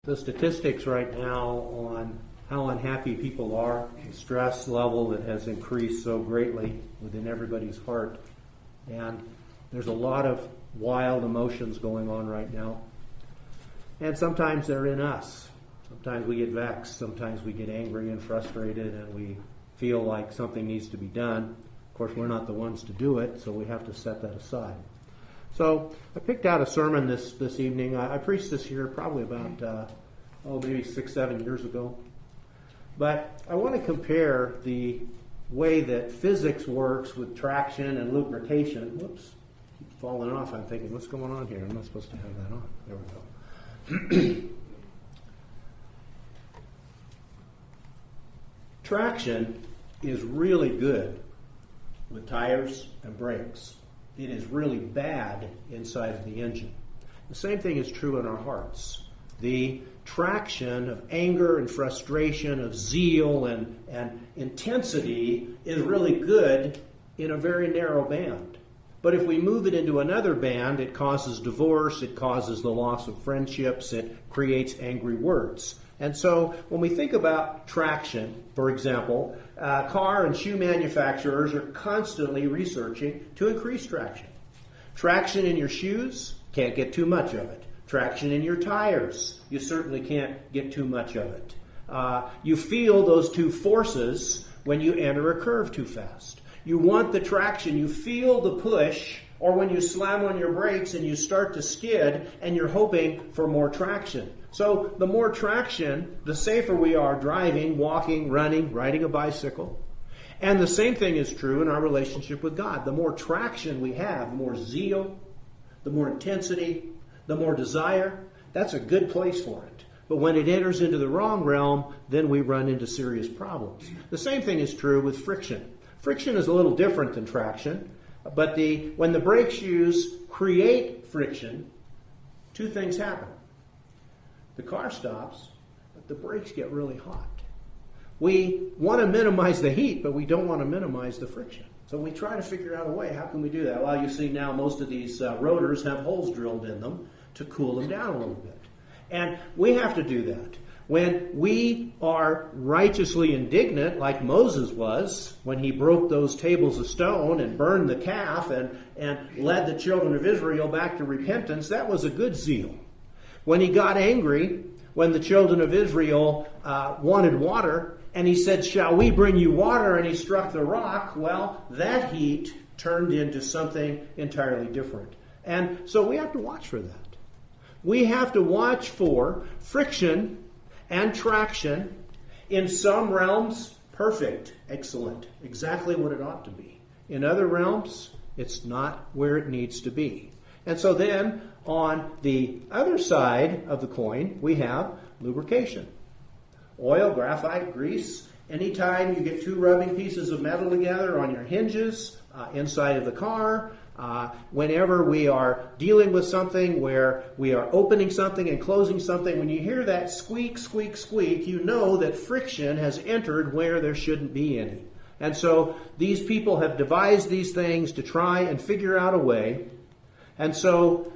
The statistics right now on how unhappy people are, the stress level that has increased so greatly within everybody's heart, and there's a lot of wild emotions going on right now. And sometimes they're in us. Sometimes we get vexed, sometimes we get angry and frustrated, and we feel like something needs to be done. Of course, we're not the ones to do it, so we have to set that aside. So I picked out a sermon this evening. I preached this here probably about, maybe 6-7 years ago. But I want to compare the way that physics works with traction and lubrication. Whoops, keeps falling off. I'm thinking, what's going on here? I'm not supposed to have that on. There we go. Traction is really good with tires and brakes. It is really bad inside of the engine. The same thing is true in our hearts. The traction of anger and frustration, of zeal and intensity is really good in a very narrow band. But if we move it into another band, it causes divorce, it causes the loss of friendships, it creates angry words. And so when we think about traction, for example, car and shoe manufacturers are constantly researching to increase traction. Traction in your shoes, can't get too much of it. Traction in your tires, you certainly can't get too much of it. You feel those two forces when you enter a curve too fast. You want the traction, you feel the push, or when you slam on your brakes and you start to skid and you're hoping for more traction. So the more traction, the safer we are driving, walking, running, riding a bicycle. And the same thing is true in our relationship with God. The more traction we have, the more zeal, the more intensity, the more desire, that's a good place for it. But when it enters into the wrong realm, then we run into serious problems. The same thing is true with friction. Friction is a little different than traction, but when the brake shoes create friction, two things happen. The car stops, but the brakes get really hot. We want to minimize the heat, but we don't want to minimize the friction. So we try to figure out a way. How can we do that? Well, you see now most of these rotors have holes drilled in them to cool them down a little bit. And we have to do that. When we are righteously indignant, like Moses was, when he broke those tables of stone and burned the calf and led the children of Israel back to repentance, that was a good zeal. When he got angry, when the children of Israel wanted water, and he said, "Shall we bring you water?" and he struck the rock, well, that heat turned into something entirely different. And so we have to watch for that. We have to watch for friction and traction. In some realms, perfect, excellent, exactly what it ought to be. In other realms, it's not where it needs to be. And so then, on the other side of the coin, we have lubrication. Oil, graphite, grease. Anytime you get two rubbing pieces of metal together on your hinges, inside of the car, whenever we are dealing with something where we are opening something and closing something, when you hear that squeak, squeak, squeak, you know that friction has entered where there shouldn't be any. And so these people have devised these things to try and figure out a way. And so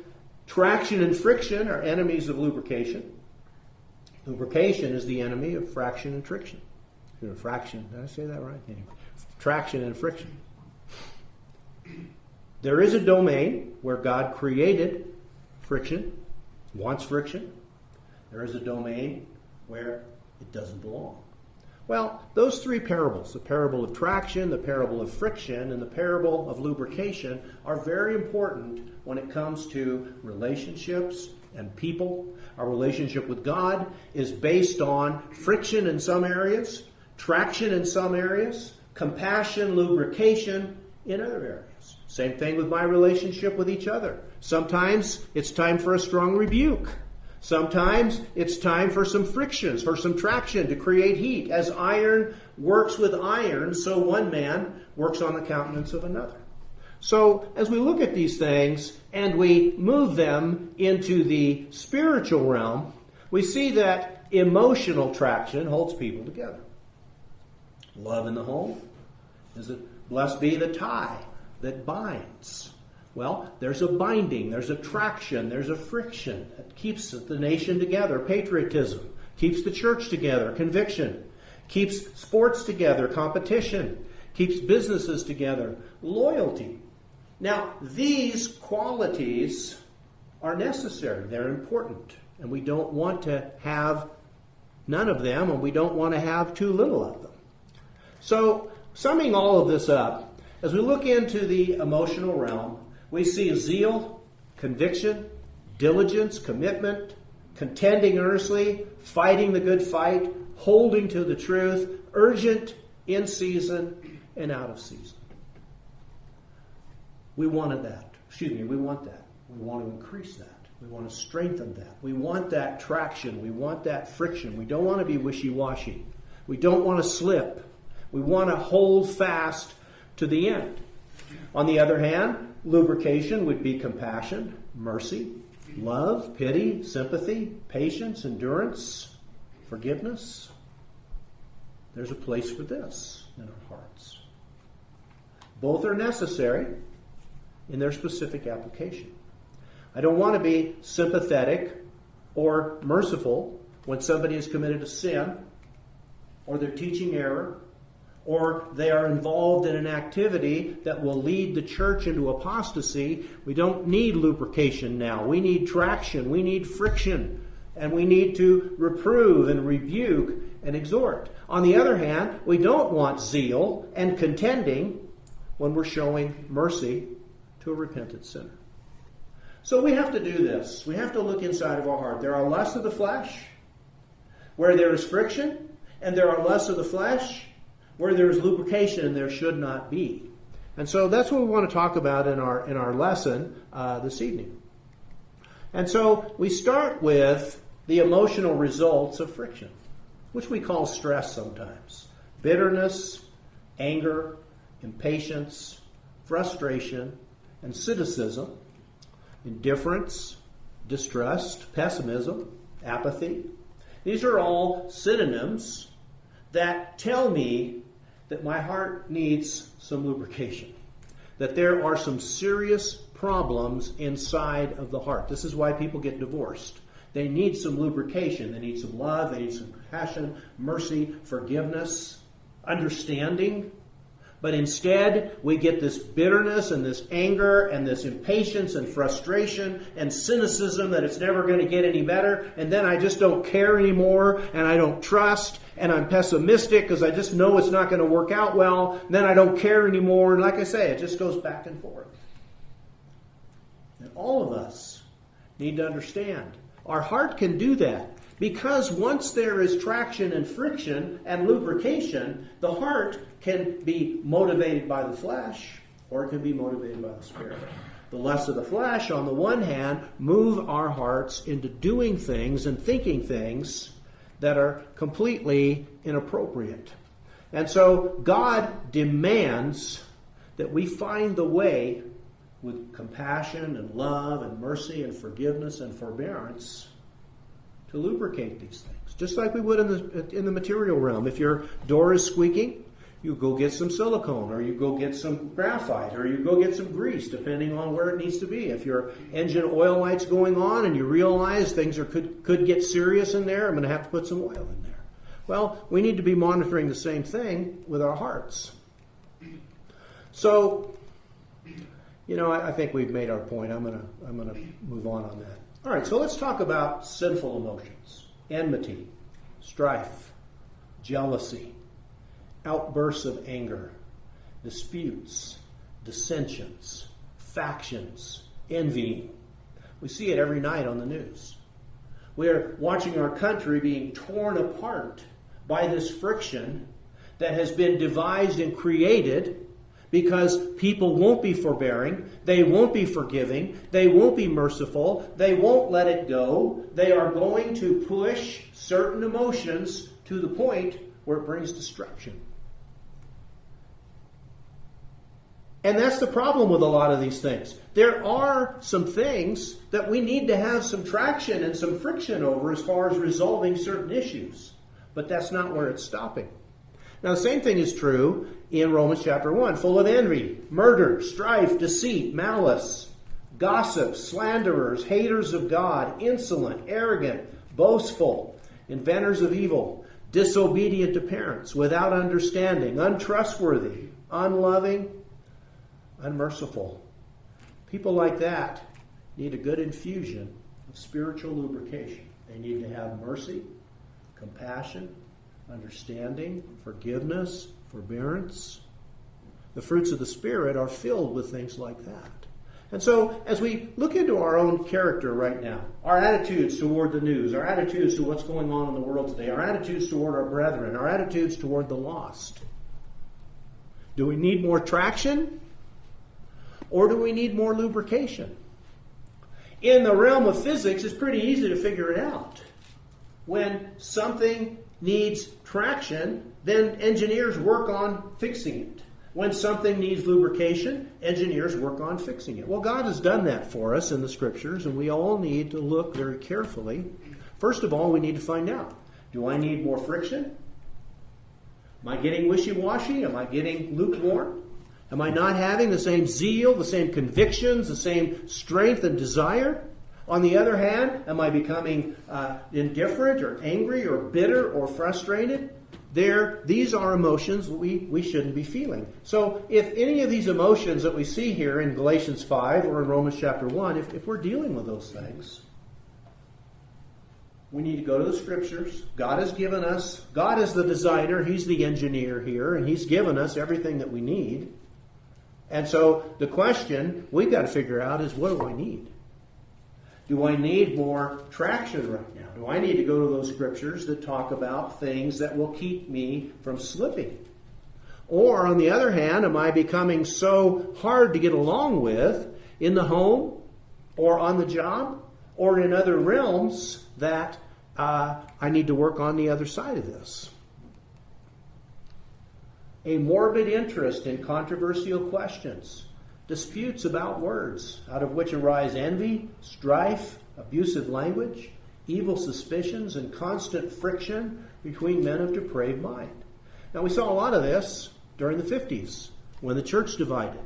traction and friction are enemies of lubrication. Lubrication is the enemy of fraction and friction. Fraction, did I say that right? Anyway, traction and friction. There is a domain where God created friction, wants friction. There is a domain where it doesn't belong. Well, those three parables, the parable of traction, the parable of friction, and the parable of lubrication, are very important when it comes to relationships and people. Our relationship with God is based on friction in some areas, traction in some areas, compassion, lubrication in other areas. Same thing with my relationship with each other. Sometimes it's time for a strong rebuke. Sometimes it's time for some frictions, for some traction to create heat. As iron works with iron, so one man works on the countenance of another. So as we look at these things and we move them into the spiritual realm, we see that emotional traction holds people together. Love in the home is it blessed be the tie that binds. Well, there's a binding, there's a traction, there's a friction that keeps the nation together. Patriotism keeps the church together. Conviction keeps sports together. Competition keeps businesses together. Loyalty. Now, these qualities are necessary. They're important. And we don't want to have none of them, and we don't want to have too little of them. So, summing all of this up, as we look into the emotional realm, we see zeal, conviction, diligence, commitment, contending earnestly, fighting the good fight, holding to the truth, urgent, in season, and out of season. We want that. We want that. We want to increase that. We want to strengthen that. We want that traction. We want that friction. We don't want to be wishy-washy. We don't want to slip. We want to hold fast to the end. On the other hand, lubrication would be compassion, mercy, love, pity, sympathy, patience, endurance, forgiveness. There's a place for this in our hearts. Both are necessary in their specific application. I don't want to be sympathetic or merciful when somebody has committed a sin, or they're teaching error, or they are involved in an activity that will lead the church into apostasy. We don't need lubrication now. We need traction. We need friction. And we need to reprove and rebuke and exhort. On the other hand, we don't want zeal and contending when we're showing mercy to a repentant sinner. So we have to do this. We have to look inside of our heart. There are lusts of the flesh where there is friction, and there are lusts of the flesh where there is lubrication and there should not be. And so that's what we want to talk about in our lesson this evening. And so we start with the emotional results of friction, which we call stress sometimes. Bitterness, anger, impatience, frustration, and cynicism, indifference, distrust, pessimism, apathy. These are all synonyms that tell me that my heart needs some lubrication, that there are some serious problems inside of the heart. This is why people get divorced. They need some lubrication. They need some love. They need some compassion, mercy, forgiveness, understanding. But instead, we get this bitterness and this anger and this impatience and frustration and cynicism that it's never going to get any better. And then I just don't care anymore, and I don't trust, and I'm pessimistic because I just know it's not going to work out well. And then I don't care anymore. And like I say, it just goes back and forth. And all of us need to understand our heart can do that. Because once there is traction and friction and lubrication, the heart can be motivated by the flesh, or it can be motivated by the Spirit. The lusts of the flesh, on the one hand, move our hearts into doing things and thinking things that are completely inappropriate. And so God demands that we find the way with compassion and love and mercy and forgiveness and forbearance to lubricate these things, just like we would in the material realm. If your door is squeaking, you go get some silicone, or you go get some graphite, or you go get some grease, depending on where it needs to be. If your engine oil light's going on and you realize things could get serious in there, I'm going to have to put some oil in there. Well, we need to be monitoring the same thing with our hearts. So, I think we've made our point. I'm going to move on that. All right, so let's talk about sinful emotions. Enmity, strife, jealousy, outbursts of anger, disputes, dissensions, factions, envying. We see it every night on the news. We're watching our country being torn apart by this friction that has been devised and created because people won't be forbearing, they won't be forgiving, they won't be merciful, they won't let it go. They are going to push certain emotions to the point where it brings destruction. And that's the problem with a lot of these things. There are some things that we need to have some traction and some friction over as far as resolving certain issues. But that's not where it's stopping. Now, the same thing is true in Romans chapter 1, full of envy, murder, strife, deceit, malice. gossips, slanderers, haters of God, insolent, arrogant, boastful, inventors of evil, disobedient to parents, without understanding, untrustworthy, unloving, unmerciful. People like that need a good infusion of spiritual lubrication. They need to have mercy, compassion, understanding, forgiveness, forbearance. The fruits of the Spirit are filled with things like that. And so, as we look into our own character right now, our attitudes toward the news, our attitudes to what's going on in the world today, our attitudes toward our brethren, our attitudes toward the lost, do we need more traction? Or do we need more lubrication? In the realm of physics, it's pretty easy to figure it out. When something needs traction, then engineers work on fixing it. When something needs lubrication, engineers work on fixing it. Well, God has done that for us in the Scriptures, and we all need to look very carefully. First of all, we need to find out, do I need more friction? Am I getting wishy-washy? Am I getting lukewarm? Am I not having the same zeal, the same convictions, the same strength and desire? On the other hand, am I becoming indifferent or angry or bitter or frustrated? These are emotions we shouldn't be feeling. So if any of these emotions that we see here in Galatians 5 or in Romans chapter 1, if we're dealing with those things, we need to go to the Scriptures. God has given us, God is the designer, He's the engineer here, and He's given us everything that we need. And so the question we've got to figure out is, what do I need? Do I need more traction right now? Do I need to go to those Scriptures that talk about things that will keep me from slipping? Or, on the other hand, am I becoming so hard to get along with in the home or on the job or in other realms that I need to work on the other side of this? A morbid interest in controversial questions, disputes about words, out of which arise envy, strife, abusive language, evil suspicions, and constant friction between men of depraved mind. Now, we saw a lot of this during the 50s when the church divided.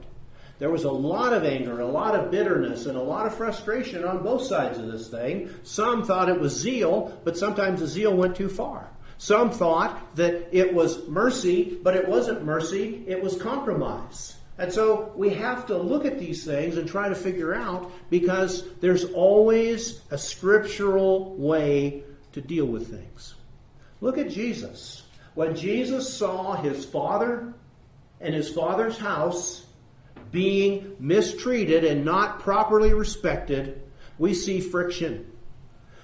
There was a lot of anger, a lot of bitterness, and a lot of frustration on both sides of this thing. Some thought it was zeal, but sometimes the zeal went too far. Some thought that it was mercy, but it wasn't mercy, it was compromise. And so we have to look at these things and try to figure out, because there's always a scriptural way to deal with things. Look at Jesus. When Jesus saw his Father and his Father's house being mistreated and not properly respected, we see friction.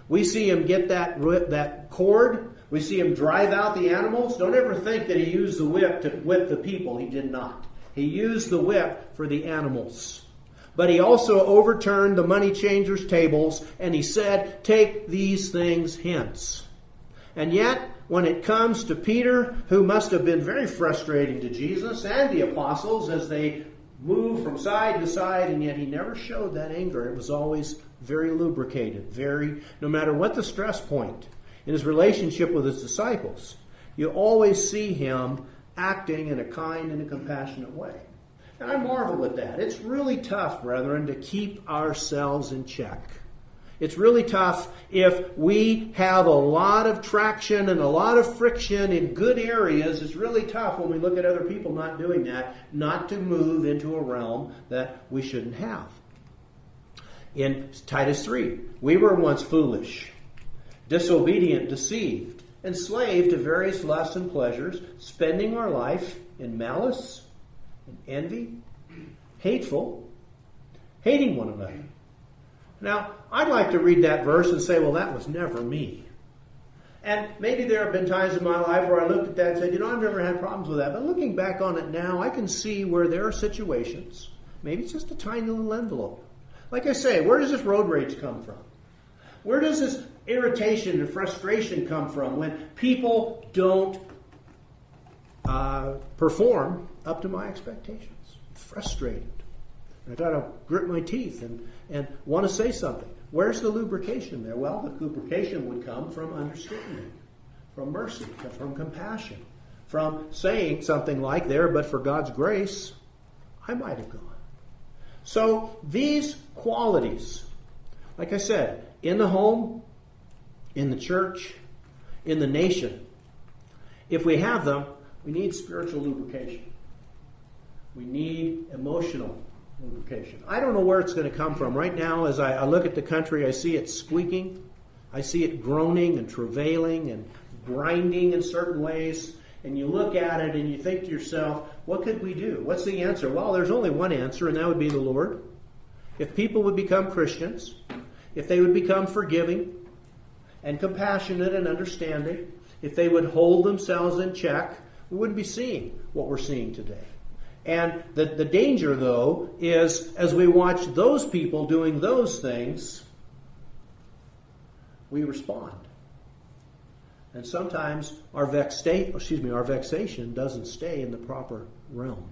We see him get that cord. We see him drive out the animals. Don't ever think that he used the whip to whip the people. He did not. He used the whip for the animals. But he also overturned the money changers' tables, and he said, "Take these things hence." And yet, when it comes to Peter, who must have been very frustrating to Jesus and the apostles as they moved from side to side, and yet he never showed that anger. It was always very lubricated, no matter what the stress point in his relationship with his disciples, you always see him acting in a kind and a compassionate way. And I marvel at that. It's really tough, brethren, to keep ourselves in check. It's really tough if we have a lot of traction and a lot of friction in good areas. It's really tough when we look at other people not doing that, not to move into a realm that we shouldn't have. In Titus 3, we were once foolish, disobedient, deceived, enslaved to various lusts and pleasures, spending our life in malice and envy, hateful, hating one another. Now, I'd like to read that verse and say, well, that was never me. And maybe there have been times in my life where I looked at that and said, I've never had problems with that. But looking back on it now, I can see where there are situations, maybe it's just a tiny little envelope. Like I say, where does this road rage come from? Where does this irritation and frustration come from when people don't perform up to my expectations? I'm frustrated. I got to grit my teeth and want to say something. Where's the lubrication there? Well, the lubrication would come from understanding, from mercy, from compassion, from saying something like, there, but for God's grace, I might have gone. So these qualities, like I said, in the home, in the church, in the nation, if we have them, we need spiritual lubrication. We need emotional lubrication. I don't know where it's going to come from. Right now, as I look at the country, I see it squeaking. I see it groaning and travailing and grinding in certain ways. And you look at it and you think to yourself, what could we do? What's the answer? Well, there's only one answer, and that would be the Lord. If people would become Christians, if they would become forgiving and compassionate and understanding, if they would hold themselves in check, we wouldn't be seeing what we're seeing today. And the danger, though, is as we watch those people doing those things, we respond. And sometimes our vexation doesn't stay in the proper realm.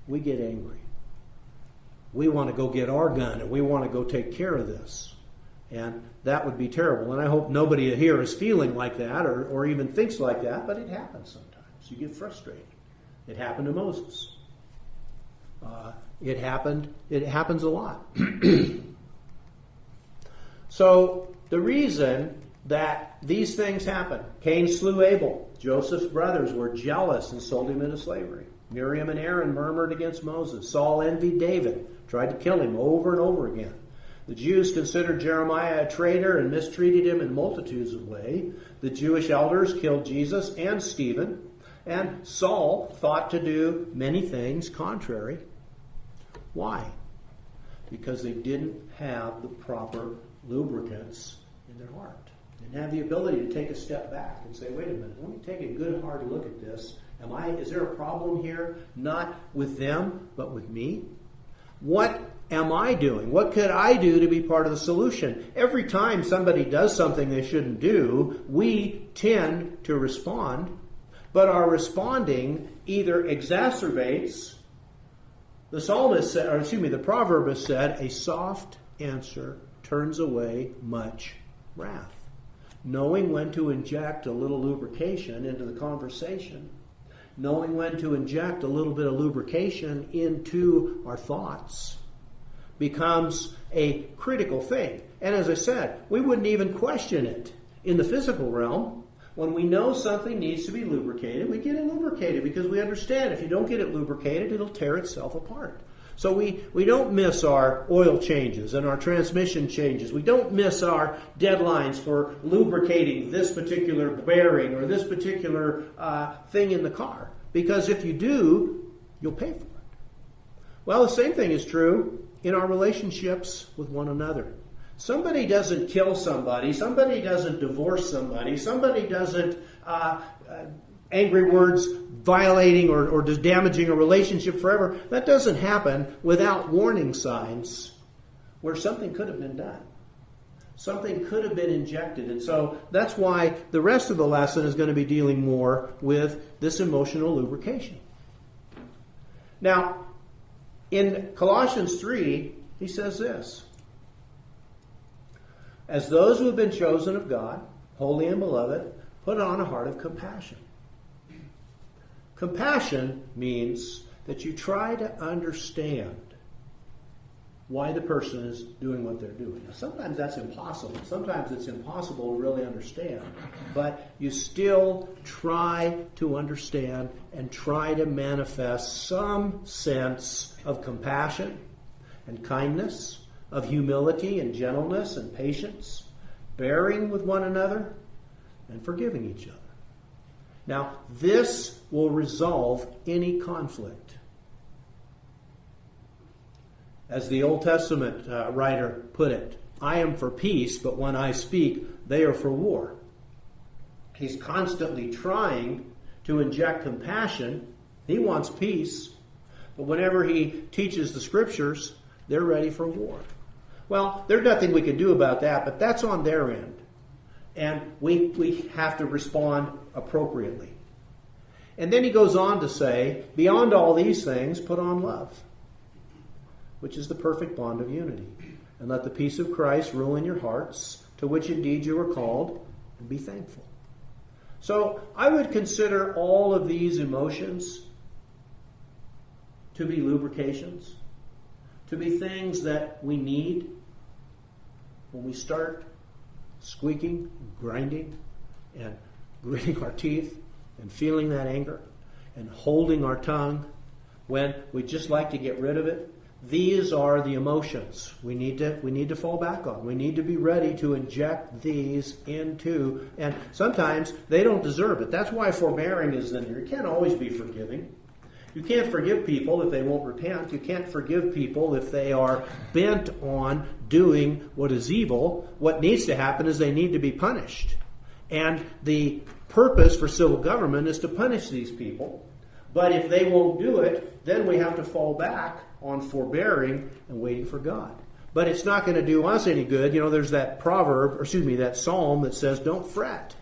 We get angry. We want to go get our gun and we want to go take care of this. And that would be terrible. And I hope nobody here is feeling like that or even thinks like that, but it happens sometimes. You get frustrated. It happened to Moses. It happens a lot. So the reason that these things happen, Cain slew Abel. Joseph's brothers were jealous and sold him into slavery. Miriam and Aaron murmured against Moses. Saul envied David, tried to kill him over and over again. The Jews considered Jeremiah a traitor and mistreated him in multitudes of ways. The Jewish elders killed Jesus and Stephen. And Saul thought to do many things contrary. Why? Because they didn't have the proper lubricants in their heart. They didn't have the ability to take a step back and say, wait a minute, let me take a good hard look at this. Is there a problem here? Not with them, but with me? What am I doing? What could I do to be part of the solution? Every time somebody does something they shouldn't do, we tend to respond, but our responding either exacerbates, the proverb said, a soft answer turns away much wrath. Knowing when to inject a little lubrication into the conversation, knowing when to inject a little bit of lubrication into our thoughts becomes a critical thing. And as I said, we wouldn't even question it in the physical realm. When we know something needs to be lubricated, we get it lubricated because we understand if you don't get it lubricated, it'll tear itself apart. So we don't miss our oil changes and our transmission changes. We don't miss our deadlines for lubricating this particular bearing or this particular thing in the car. Because if you do, you'll pay for it. Well, the same thing is true in our relationships with one another. Somebody doesn't kill somebody. Somebody doesn't divorce somebody. Somebody doesn't, angry words, violating or just damaging a relationship forever. That doesn't happen without warning signs where something could have been done. Something could have been injected. And so that's why the rest of the lesson is going to be dealing more with this emotional lubrication. Now, in Colossians 3, he says this. As those who have been chosen of God, holy and beloved, put on a heart of compassion. Compassion means that you try to understand why the person is doing what they're doing. Now, sometimes that's impossible. Sometimes it's impossible to really understand. But you still try to understand and try to manifest some sense of compassion and kindness, of humility and gentleness and patience, bearing with one another and forgiving each other. Now, this will resolve any conflict. As the Old Testament writer put it, I am for peace, but when I speak, they are for war. He's constantly trying to inject compassion. He wants peace. But whenever he teaches the Scriptures, they're ready for war. Well, there's nothing we can do about that, but that's on their end. And we have to respond appropriately. And then he goes on to say, beyond all these things, put on love, which is the perfect bond of unity. And let the peace of Christ rule in your hearts, to which indeed you are called, and be thankful. So I would consider all of these emotions to be lubrications. to be things that we need, when we start squeaking, grinding, and gritting our teeth, and feeling that anger, and holding our tongue, when we just like to get rid of it, these are the emotions we need to fall back on. We need to be ready to inject these into, and sometimes they don't deserve it. That's why forbearing is in there. You can't always be forgiving. You can't forgive people if they won't repent. You can't forgive people if they are bent on doing what is evil. What needs to happen is they need to be punished. And the purpose for civil government is to punish these people. But if they won't do it, then we have to fall back on forbearing and waiting for God. But it's not going to do us any good. You know, there's that that psalm that says, don't fret.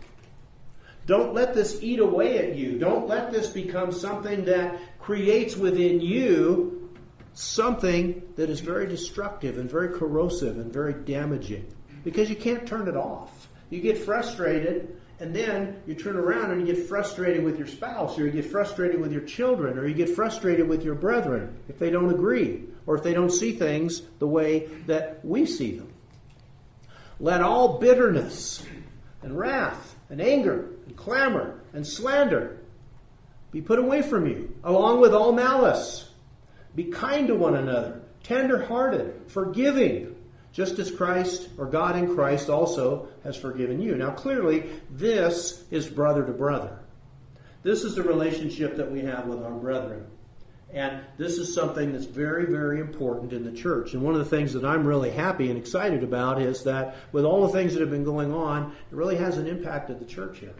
Don't let this eat away at you. Don't let this become something that creates within you something that is very destructive and very corrosive and very damaging. Because you can't turn it off. You get frustrated, and then you turn around and you get frustrated with your spouse, or you get frustrated with your children, or you get frustrated with your brethren if they don't agree, or if they don't see things the way that we see them. Let all bitterness and wrath and anger and clamor and slander be put away from you, along with all malice. Be kind to one another, tender-hearted, forgiving, just as Christ, or God in Christ, also has forgiven you. Now, clearly, this is brother to brother. This is the relationship that we have with our brethren. And this is something that's very, very important in the church. And one of the things that I'm really happy and excited about is that with all the things that have been going on, it really hasn't impacted the church yet.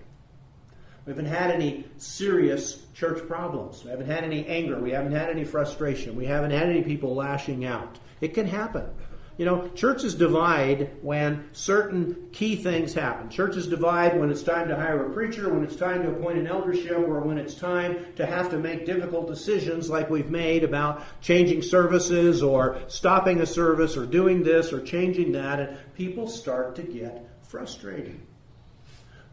We haven't had any serious church problems. We haven't had any anger. We haven't had any frustration. We haven't had any people lashing out. It can happen. You know, churches divide when certain key things happen. Churches divide when it's time to hire a preacher, when it's time to appoint an eldership, or when it's time to have to make difficult decisions like we've made about changing services or stopping a service or doing this or changing that, and people start to get frustrated.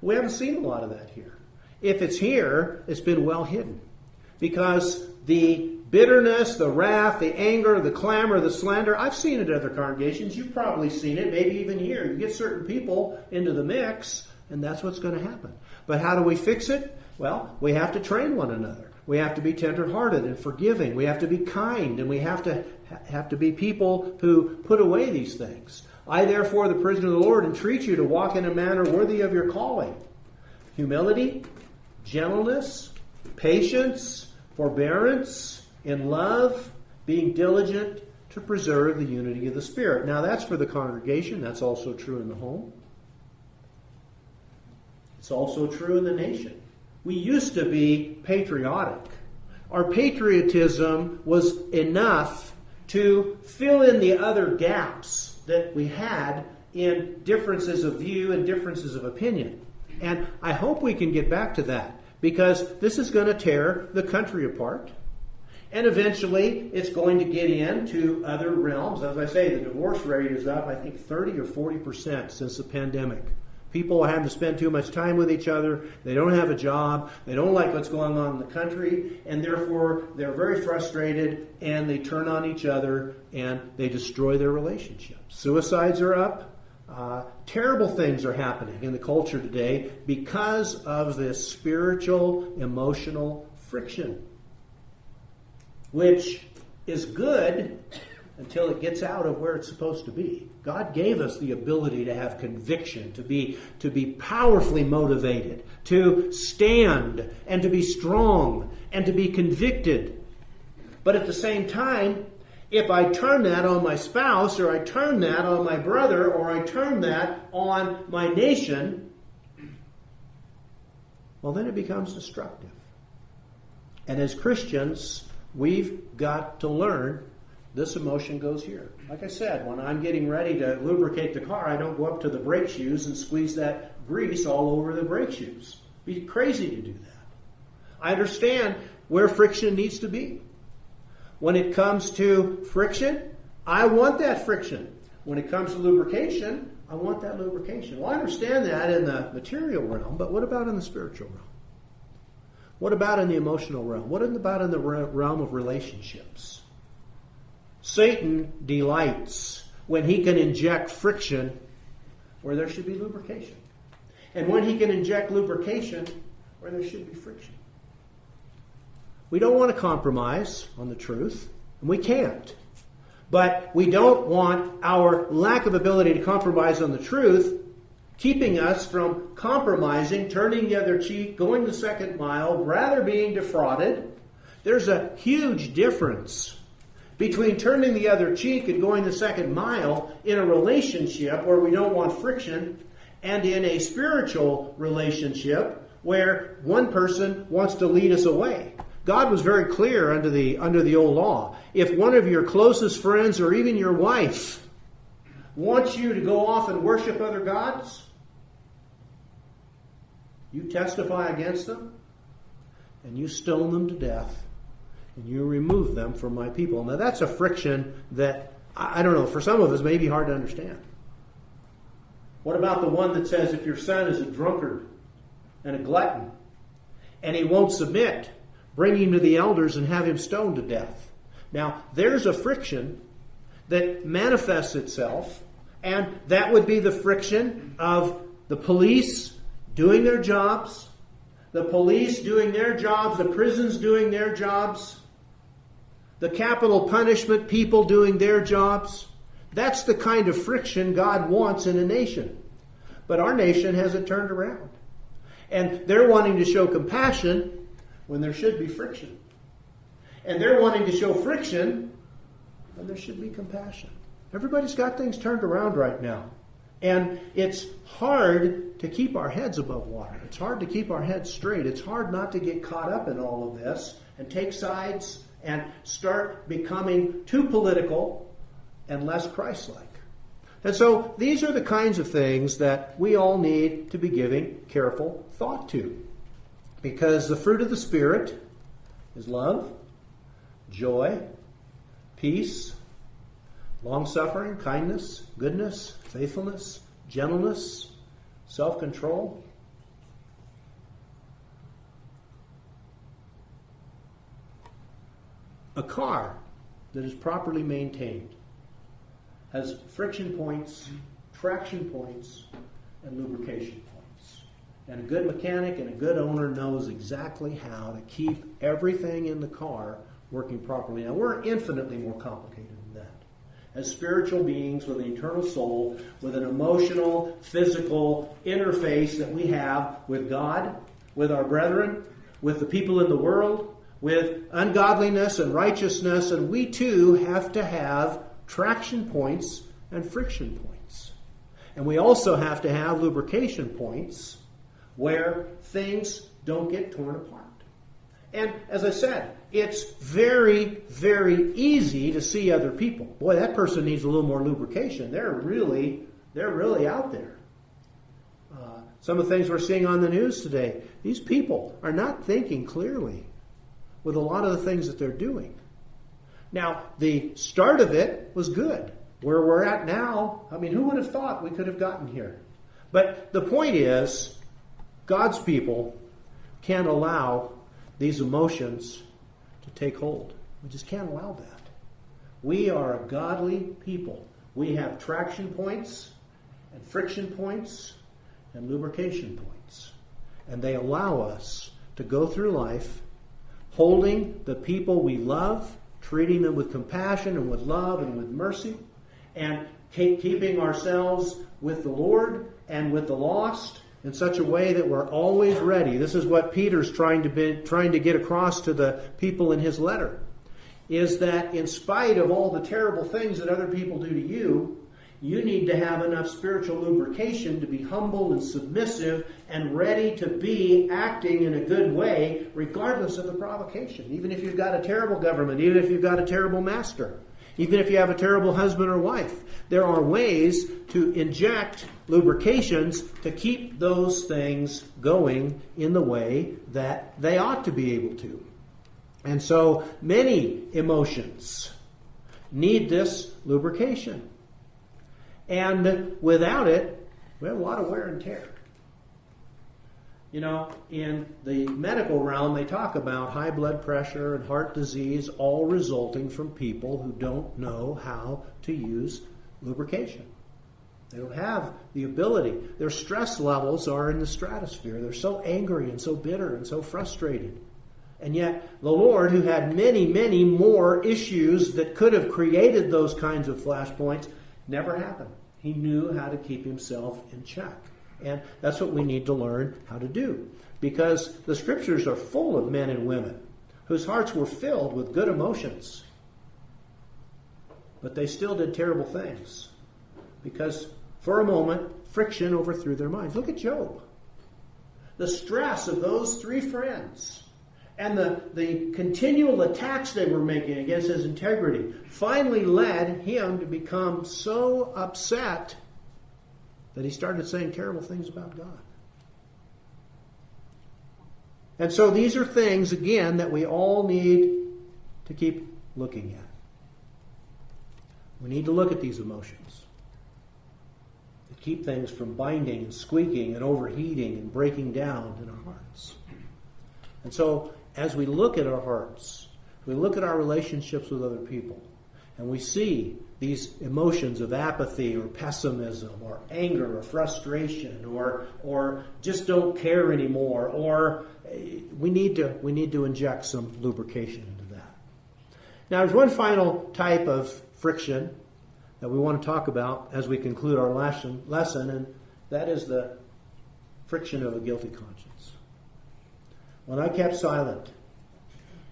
We haven't seen a lot of that here. If it's here, it's been well hidden, because the bitterness, the wrath, the anger, the clamor, the slander, I've seen it at other congregations. You've probably seen it, maybe even here. You get certain people into the mix, and that's what's going to happen. But how do we fix it? Well, we have to train one another. We have to be tender-hearted and forgiving. We have to be kind, and we have to be people who put away these things. I, therefore, the prisoner of the Lord, entreat you to walk in a manner worthy of your calling. Humility, gentleness, patience, forbearance, in love, being diligent to preserve the unity of the Spirit. Now, that's for the congregation. That's also true in the home. It's also true in the nation. We used to be patriotic. Our patriotism was enough to fill in the other gaps that we had in differences of view and differences of opinion. And I hope we can get back to that, because this is going to tear the country apart. And eventually, it's going to get into other realms. As I say, the divorce rate is up, I think, 30 or 40% since the pandemic. People are having to spend too much time with each other. They don't have a job. They don't like what's going on in the country. And therefore, they're very frustrated, and they turn on each other, and they destroy their relationships. Suicides are up. Terrible things are happening in the culture today because of this spiritual, emotional friction, which is good until it gets out of where it's supposed to be. God gave us the ability to have conviction, to be powerfully motivated, to stand and to be strong and to be convicted. But at the same time, if I turn that on my spouse, or I turn that on my brother, or I turn that on my nation, well, then it becomes destructive. And as Christians, we've got to learn this emotion goes here. Like I said, when I'm getting ready to lubricate the car, I don't go up to the brake shoes and squeeze that grease all over the brake shoes. It'd be crazy to do that. I understand where friction needs to be. When it comes to friction, I want that friction. When it comes to lubrication, I want that lubrication. Well, I understand that in the material realm, but what about in the spiritual realm? What about in the emotional realm? What about in the realm of relationships? Satan delights when he can inject friction where there should be lubrication. And when he can inject lubrication where there should be friction. We don't want to compromise on the truth, and we can't. But we don't want our lack of ability to compromise on the truth keeping us from compromising, turning the other cheek, going the second mile, rather being defrauded. There's a huge difference between turning the other cheek and going the second mile in a relationship where we don't want friction and in a spiritual relationship where one person wants to lead us away. God was very clear under the old law. If one of your closest friends or even your wife wants you to go off and worship other gods, you testify against them and you stone them to death and you remove them from my people. Now that's a friction that, I don't know, for some of us may be hard to understand. What about the one that says if your son is a drunkard and a glutton and he won't submit, bring him to the elders and have him stoned to death? Now, there's a friction that manifests itself, and that would be the friction of the police doing their jobs, the police doing their jobs, the prisons doing their jobs, the capital punishment people doing their jobs. That's the kind of friction God wants in a nation. But our nation has it turned around. And they're wanting to show compassion when there should be friction. And they're wanting to show friction when there should be compassion. Everybody's got things turned around right now. And it's hard to keep our heads above water. It's hard to keep our heads straight. It's hard not to get caught up in all of this and take sides and start becoming too political and less Christ-like. And so these are the kinds of things that we all need to be giving careful thought to. Because the fruit of the Spirit is love, joy, peace, long-suffering, kindness, goodness, faithfulness, gentleness, self-control. A car that is properly maintained has friction points, traction points, and lubrication points. And a good mechanic and a good owner knows exactly how to keep everything in the car working properly. Now, we're infinitely more complicated than that. As spiritual beings with an eternal soul, with an emotional, physical interface that we have with God, with our brethren, with the people in the world, with ungodliness and righteousness, and we too have to have traction points and friction points. And we also have to have lubrication points where things don't get torn apart. And as I said, it's very, very easy to see other people. Boy, that person needs a little more lubrication. They're really out there. Some of the things we're seeing on the news today, these people are not thinking clearly with a lot of the things that they're doing. Now, the start of it was good. Where we're at now, I mean, who would have thought we could have gotten here? But the point is, God's people can't allow these emotions to take hold. We just can't allow that. We are a godly people. We have traction points and friction points and lubrication points. And they allow us to go through life holding the people we love, treating them with compassion and with love and with mercy, and keeping ourselves with the Lord and with the lost in such a way that we're always ready. This is what Peter's trying to get across to the people in his letter, is that in spite of all the terrible things that other people do to you, you need to have enough spiritual lubrication to be humble and submissive and ready to be acting in a good way regardless of the provocation. Even if you've got a terrible government, even if you've got a terrible master, even if you have a terrible husband or wife, there are ways to inject lubrications to keep those things going in the way that they ought to be able to. And so many emotions need this lubrication. And without it, we have a lot of wear and tear. You know, in the medical realm, they talk about high blood pressure and heart disease all resulting from people who don't know how to use lubrication. They don't have the ability. Their stress levels are in the stratosphere. They're so angry and so bitter and so frustrated. And yet, the Lord, who had many, many more issues that could have created those kinds of flashpoints, never happened. He knew how to keep himself in check. And that's what we need to learn how to do. Because the Scriptures are full of men and women whose hearts were filled with good emotions. But they still did terrible things. Because for a moment, friction overthrew their minds. Look at Job. The stress of those three friends and the continual attacks they were making against his integrity finally led him to become so upset that he started saying terrible things about God. And so these are things, again, that we all need to keep looking at. We need to look at these emotions to keep things from binding and squeaking and overheating and breaking down in our hearts. And so as we look at our hearts, we look at our relationships with other people, and we see these emotions of apathy or pessimism or anger or frustration or just don't care anymore, or we need to inject some lubrication into that. Now, there's one final type of friction that we want to talk about as we conclude our lesson, and that is the friction of a guilty conscience. When I kept silent,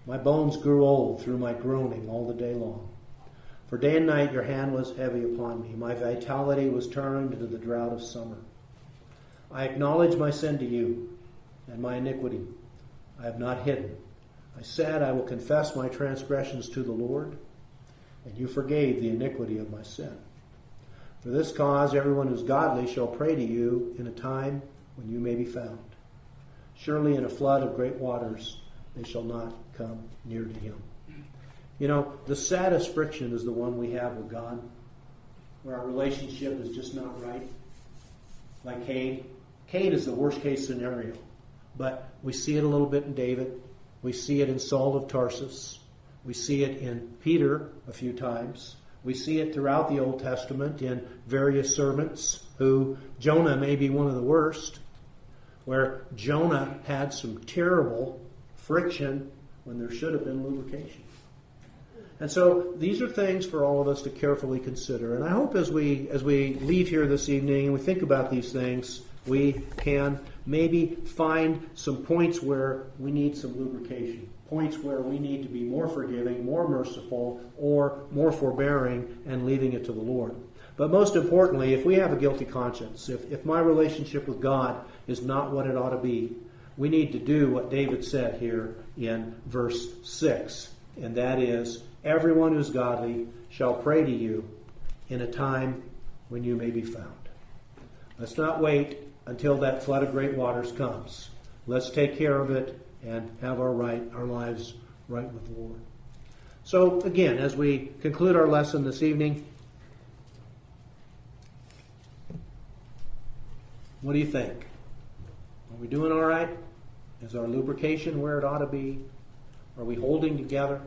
my bones grew old through my groaning all the day long. For day and night your hand was heavy upon me. My vitality was turned into the drought of summer. I acknowledge my sin to you, and my iniquity I have not hidden. I said, I will confess my transgressions to the Lord, and you forgave the iniquity of my sin. For this cause everyone who is godly shall pray to you in a time when you may be found. Surely in a flood of great waters they shall not come near to him. You know, the saddest friction is the one we have with God, where our relationship is just not right. Like Cain. Cain is the worst case scenario. But we see it a little bit in David. We see it in Saul of Tarsus. We see it in Peter a few times. We see it throughout the Old Testament in various servants, who Jonah may be one of the worst, where Jonah had some terrible friction when there should have been lubrication. And so these are things for all of us to carefully consider. And I hope as we leave here this evening and we think about these things, we can maybe find some points where we need some lubrication, points where we need to be more forgiving, more merciful, or more forbearing, and leaving it to the Lord. But most importantly, if we have a guilty conscience, if my relationship with God is not what it ought to be, we need to do what David said here in verse 6, and that is, everyone who is godly shall pray to you in a time when you may be found. Let's not wait until that flood of great waters comes. Let's take care of it and have our lives right with the Lord. So again, as we conclude our lesson this evening, what do you think? Are we doing all right? Is our lubrication where it ought to be? Are we holding together?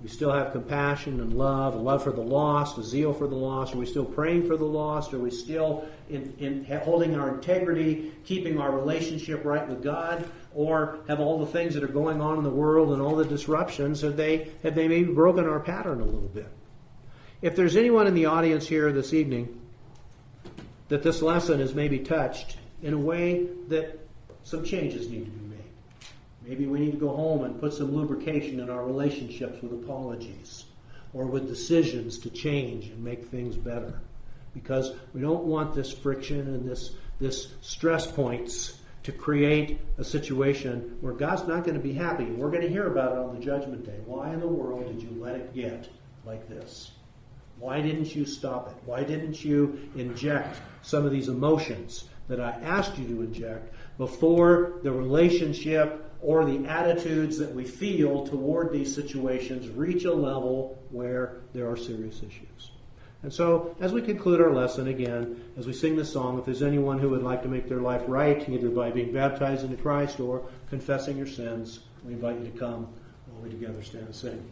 We still have compassion and love, a love for the lost, a zeal for the lost. Are we still praying for the lost? Are we still in holding our integrity, keeping our relationship right with God? Or have all the things that are going on in the world and all the disruptions, have they maybe broken our pattern a little bit? If there's anyone in the audience here this evening that this lesson has maybe touched in a way that some changes need to be made. Maybe we need to go home and put some lubrication in our relationships with apologies or with decisions to change and make things better. Because we don't want this friction and this stress points to create a situation where God's not going to be happy. We're going to hear about it on the Judgment Day. Why in the world did you let it get like this? Why didn't you stop it? Why didn't you inject some of these emotions that I asked you to inject before the relationship or the attitudes that we feel toward these situations reach a level where there are serious issues? And so, as we conclude our lesson again, as we sing this song, if there's anyone who would like to make their life right, either by being baptized into Christ or confessing your sins, we invite you to come while we together stand and sing.